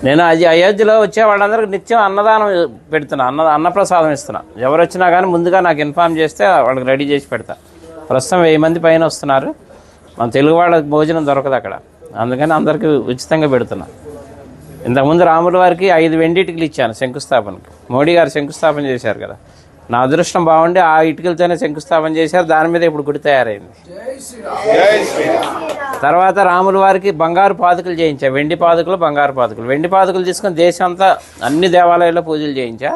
నేను అది అయోధ్యలో వచ్చే వాళ్ళందరికీ నిత్యం అన్నదానం పెడుతున్నా, అన్నప్రసాదం ఇస్తున్నా. ఎవరు వచ్చినా కానీ ముందుగా నాకు ఇన్ఫామ్ చేస్తే వాళ్ళకి రెడీ చేసి పెడతా. ప్రస్తుతం 1000 మంది పైన వస్తున్నారు. మన తెలుగు వాళ్ళకి భోజనం దొరకదు అక్కడ, అందుకని అందరికీ ఉచితంగా పెడుతున్నా. ఇంతకుముందు రాముల వారికి 5 వెండి ఇటుకలు ఇచ్చాను శంకుస్థాపనకి. మోడీ గారు శంకుస్థాపన చేశారు కదా, నా అదృష్టం బాగుండి ఆ ఇటుకలతోనే శంకుస్థాపన చేశారు. దాని మీద ఇప్పుడు గుడి తయారైంది. తర్వాత రాముల వారికి బంగారు పాదుకలు చేయించా, వెండి పాదుకలు, బంగారు పాదుకలు. వెండి పాదుకలు తీసుకొని దేశం అంతా అన్ని దేవాలయాల్లో పూజలు చేయించా.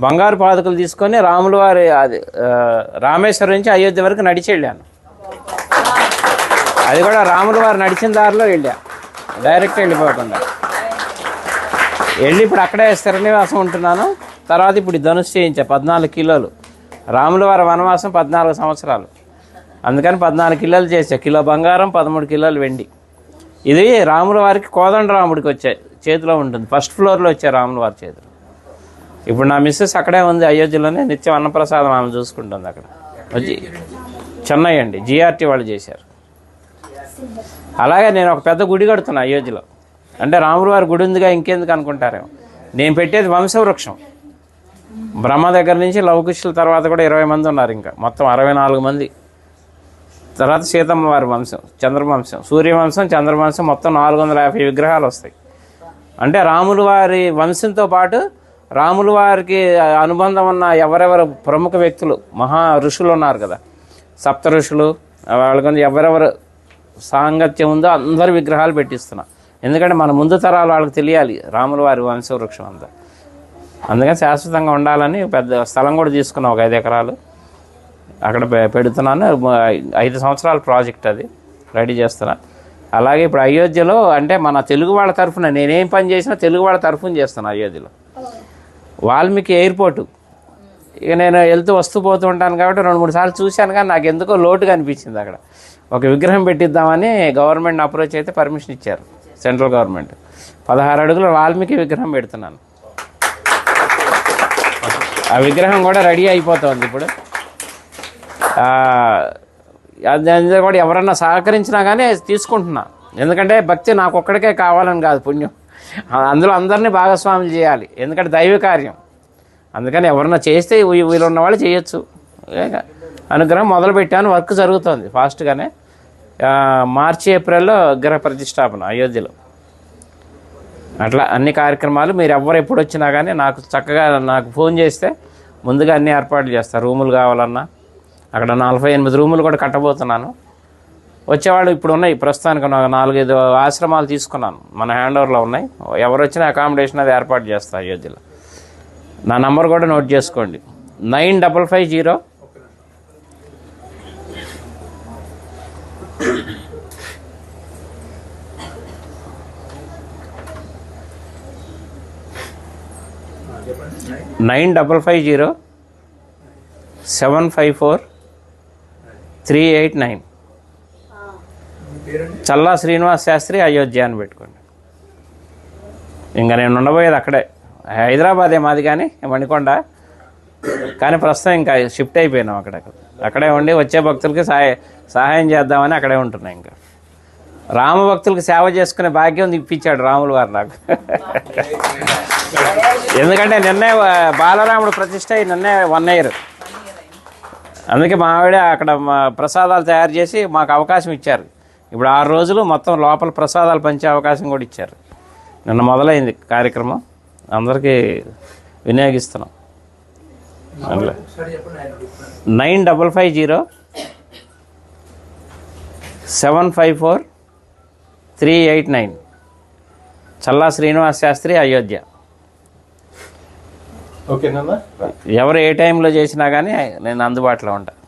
బంగారు పాదుకలు తీసుకొని రాముల వారి రామేశ్వరం నుంచి అయోధ్య వరకు నడిచి వెళ్ళాను. అది కూడా రాముల వారు నడిచిన దారిలో వెళ్ళా, డైరెక్ట్ వెళ్ళిపోకుండా వెళ్ళి ఇప్పుడు అక్కడే స్థిర నివాసం ఉంటున్నాను. తర్వాత ఇప్పుడు ధనుసు చేయించా 14 కిలోలు. రాముల వారి వనవాసం 14 సంవత్సరాలు, అందుకని 14 కిలోలు చేసా. కిలో బంగారం, 13 కిలోలు వెండి. ఇది రాముల వారికి కోదండరాముడికి వచ్చే చేతిలో ఉంటుంది, ఫస్ట్ ఫ్లోర్లో వచ్చే రాముల వారి చేతిలో. ఇప్పుడు నా మిస్సెస్ అక్కడే ఉంది అయోధ్యలోనే, నిత్యం అన్నప్రసాదం ఆమె చూసుకుంటుంది అక్కడ. వచ్చి చెన్నై అండి, జిఆర్టీ వాళ్ళు చేశారు. అలాగే నేను ఒక పెద్ద గుడి కడుతున్నా అయోధ్యలో. అంటే రాముల వారి గుడి ఉందిగా ఇంకెందుకు అనుకుంటారేమో. నేను పెట్టేది వంశవృక్షం. బ్రహ్మ దగ్గర నుంచి లవకుశుల తర్వాత కూడా 20 మంది ఉన్నారు, ఇంకా మొత్తం 64 మంది. తర్వాత సీతమ్మ వారి వంశం, చంద్రవంశం, సూర్యవంశం, చంద్రవంశం, మొత్తం 450 విగ్రహాలు వస్తాయి. అంటే రాముల వారి వంశంతో పాటు రాముల వారికి అనుబంధం ఉన్న ఎవరెవరు ప్రముఖ వ్యక్తులు, మహా ఋషులు ఉన్నారు కదా, సప్త ఋషులు, వాళ్ళకి ఎవరెవరు సాంగత్యం ఉందో అందరి విగ్రహాలు పెట్టిస్తున్నా. ఎందుకంటే మన ముందు తరాలు వాళ్ళకి తెలియాలి రాముల వారి వంశవృక్షం అంతా. అందుకని శాశ్వతంగా ఉండాలని పెద్ద స్థలం కూడా తీసుకున్నా, ఒక 5 ఎకరాలు అక్కడ పెడుతున్నాను. 5 సంవత్సరాల ప్రాజెక్ట్ అది, రెడీ చేస్తున్నా. అలాగే ఇప్పుడు అయోధ్యలో అంటే మన తెలుగు వాళ్ళ తరఫున నేనేం పని చేసినా తెలుగు వాళ్ళ తరఫున చేస్తాను. అయోధ్యలో వాల్మీకి ఎయిర్పోర్టు, ఇక నేను వెళ్తూ వస్తూ పోతూ ఉంటాను కాబట్టి 2-3 సార్లు చూశాను, కానీ నాకు ఎందుకో లోటుగా అనిపించింది. అక్కడ ఒక విగ్రహం పెట్టిద్దామని గవర్నమెంట్ని అప్రోచ్ అయితే పర్మిషన్ ఇచ్చారు, సెంట్రల్ గవర్నమెంట్. 16 అడుగుల వాల్మీకి విగ్రహం పెడుతున్నాను. ఆ విగ్రహం కూడా రెడీ అయిపోతుంది ఇప్పుడు. అది కూడా ఎవరన్నా సహకరించినా కానీ తీసుకుంటున్నా. ఎందుకంటే భక్తి నాకు ఒక్కడికే కావాలని కాదు, పుణ్యం అందులో అందరినీ భాగస్వాములు చేయాలి, ఎందుకంటే దైవ కార్యం. అందుకని ఎవరన్నా చేస్తే వీళ్ళు ఉన్న వాళ్ళు చేయొచ్చు. అనుగ్రహం మొదలుపెట్టాను, వర్క్ జరుగుతుంది ఫాస్ట్గానే. మార్చి ఏప్రిల్లో విగ్రహ ప్రతిష్టాపన అయోధ్యలో. అట్లా అన్ని కార్యక్రమాలు మీరు ఎవరు ఎప్పుడు వచ్చినా కానీ నాకు చక్కగా నాకు ఫోన్ చేస్తే ముందుగా అన్ని ఏర్పాట్లు చేస్తారు. రూములు కావాలన్నా అక్కడ 48 రూములు కూడా కట్టబోతున్నాను. వచ్చేవాళ్ళు ఇప్పుడు ఉన్నాయి, ప్రస్తుతానికి 4-5 ఆశ్రమాలు తీసుకున్నాను, మన హ్యాండ్ ఓవర్లో ఉన్నాయి. ఎవరు వచ్చినా అకామిడేషన్ అది ఏర్పాటు చేస్తారు అయోధ్యలో. నా నంబర్ కూడా నోట్ చేసుకోండి, 9550 754-389. చల్లా శ్రీనివాస్ శాస్త్రి అయోధ్య అని పెట్టుకోండి. ఇంకా నేను ఉండబోయేది అక్కడే, హైదరాబాదే మాది కానీ మణికొండ, కానీ ప్రస్తుతం ఇంకా షిఫ్ట్ అయిపోయినాం అక్కడే ఉండి వచ్చే భక్తులకి సహాయం చేద్దామని అక్కడే ఉంటున్నాయి. ఇంకా రామ భక్తులకి సేవ చేసుకునే భాగ్యం ఇప్పించాడు రాముల వారు నాకు. ఎందుకంటే నిన్నే బాలరాముడు ప్రతిష్ట నిన్నే 1 year. అందుకే మా ఆవిడ అక్కడ ప్రసాదాలు తయారు చేసి మాకు అవకాశం ఇచ్చారు. ఇప్పుడు 6 రోజులు మొత్తం లోపల ప్రసాదాలు పంచే అవకాశం కూడా ఇచ్చారు. నిన్న మొదలైంది కార్యక్రమం, అందరికీ వినియోగిస్తున్నాం. 9550-754-389. చల్లా శ్రీనివాస్ శాస్త్రి అయోధ్య. ఓకేనా? ఎవరు ఏ టైంలో చేసినా కానీ నేను అందుబాటులో ఉంటాను.